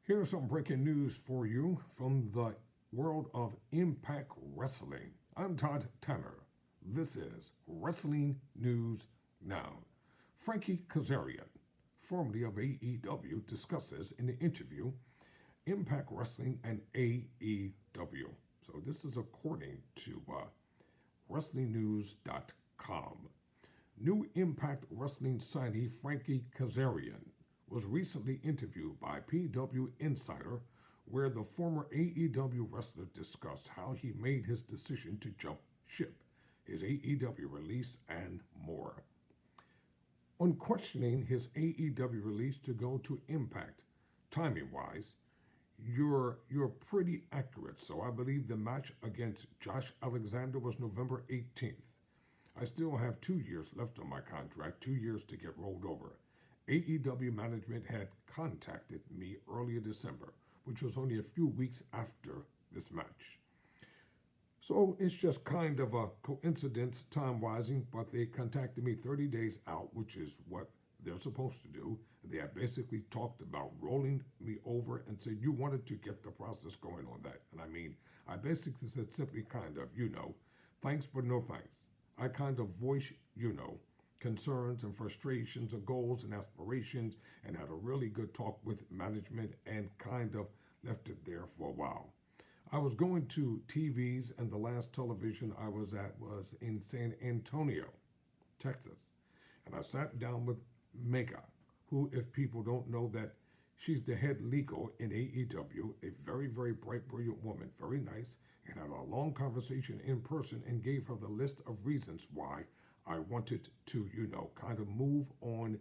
Here's some breaking news for you from the world of Impact Wrestling. I'm Todd Tanner. This is Wrestling News Now. Frankie Kazarian, formerly of AEW, discusses in the interview Impact Wrestling and AEW. So this is according to WrestlingNews.com. New Impact Wrestling signee Frankie Kazarian was recently interviewed by PW Insider, where the former AEW wrestler discussed how he made his decision to jump ship, his AEW release, and more. On questioning his AEW release to go to Impact, timing-wise, you're pretty accurate. So I believe the match against Josh Alexander was November 18th. I still have 2 years left on my contract, 2 years to get rolled over. AEW management had contacted me earlier December, which was only a few weeks after this match. So it's just kind of a coincidence time-wising, but they contacted me 30 days out, which is what they're supposed to do. They had basically talked about rolling me over and said, you wanted to get the process going on that. And I mean, I basically said simply kind of, thanks, but no thanks. I kind of voice, concerns and frustrations and goals and aspirations, and had a really good talk with management and kind of left it there for a while. I was going to TVs, and the last television I was at was in San Antonio, Texas. And I sat down with Mega, who, if people don't know that, she's the head legal in AEW, a very, very bright, brilliant woman, very nice, and had a long conversation in person and gave her the list of reasons why I wanted to, kind of move on,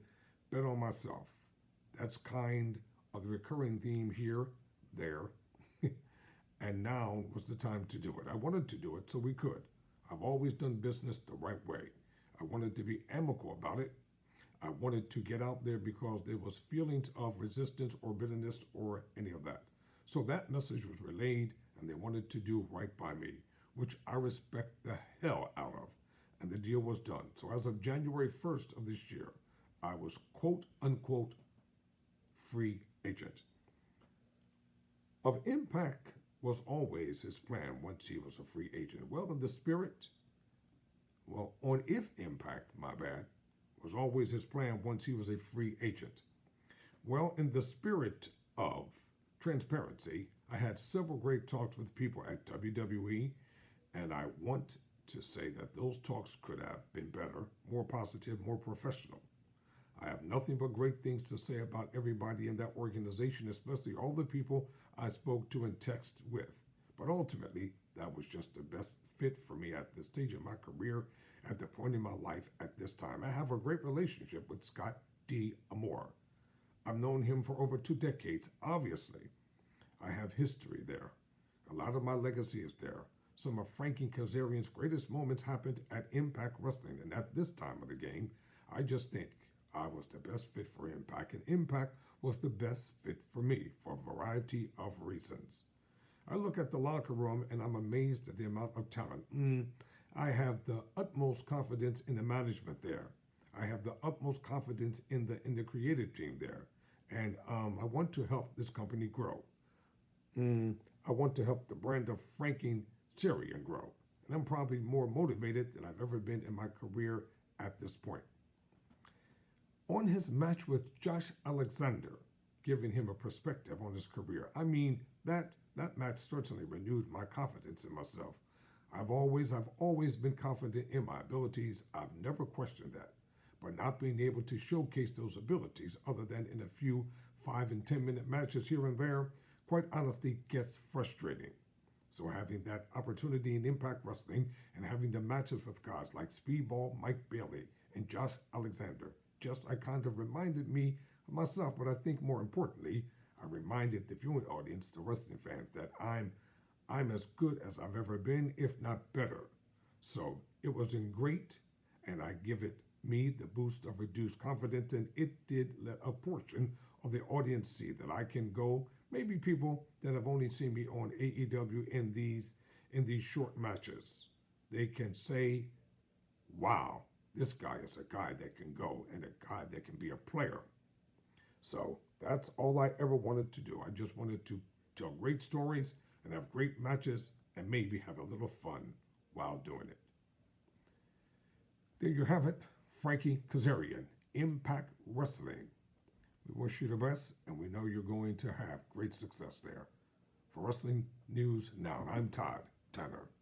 bet on myself. That's kind of the recurring theme here, there, and now was the time to do it. I wanted to do it so we could. I've always done business the right way. I wanted to be amicable about it. I wanted to get out there because there was feelings of resistance or bitterness or any of that. So that message was relayed, and they wanted to do right by me, which I respect the hell out of. And the deal was done. So as of January 1st of this year, I was quote unquote free agent. Of Impact was always his plan once he was a free agent. Well, in the spirit, on If Impact, my bad, was always his plan once he was a free agent. Well, in the spirit of transparency, I had several great talks with people at WWE, and I want to say that those talks could have been better, more positive, more professional. I have nothing but great things to say about everybody in that organization, especially all the people I spoke to and text with. But ultimately, that was just the best fit for me at this stage of my career, at the point in my life at this time. I have a great relationship with Scott D. Amore. I've known him for over 2 decades, obviously. I have history there. A lot of my legacy is there. Some of Frankie Kazarian's greatest moments happened at Impact Wrestling, and at this time of the game, I just think I was the best fit for Impact, and Impact was the best fit for me for a variety of reasons. I look at the locker room, and I'm amazed at the amount of talent. I have the utmost confidence in the management there. I have the utmost confidence in the creative team there, and I want to help this company grow. I want to help the brand of Frankie Kazarian grow, and I'm probably more motivated than I've ever been in my career at this point. On his match with Josh Alexander, giving him a perspective on his career, I mean that match certainly renewed my confidence in myself. I've always been confident in my abilities. I've never questioned that. But not being able to showcase those abilities other than in a few 5 and 10 minute matches here and there, quite honestly, gets frustrating. So having that opportunity in Impact Wrestling and having the matches with guys like Speedball, Mike Bailey, and Josh Alexander, I kind of reminded me of myself, but I think more importantly, I reminded the viewing audience, the wrestling fans, that I'm as good as I've ever been, if not better. So it was in great, and I give it me the boost of reduced confidence, and it did let a portion of the audience see that I can go. Maybe people that have only seen me on AEW in these short matches, they can say, wow, this guy is a guy that can go and a guy that can be a player. So That's all I ever wanted to do. I just wanted to tell great stories and have great matches and maybe have a little fun while doing it. There you have it, Frankie Kazarian, Impact Wrestling. We wish you the best, and we know you're going to have great success there. For Wrestling News Now, I'm Todd Tanner.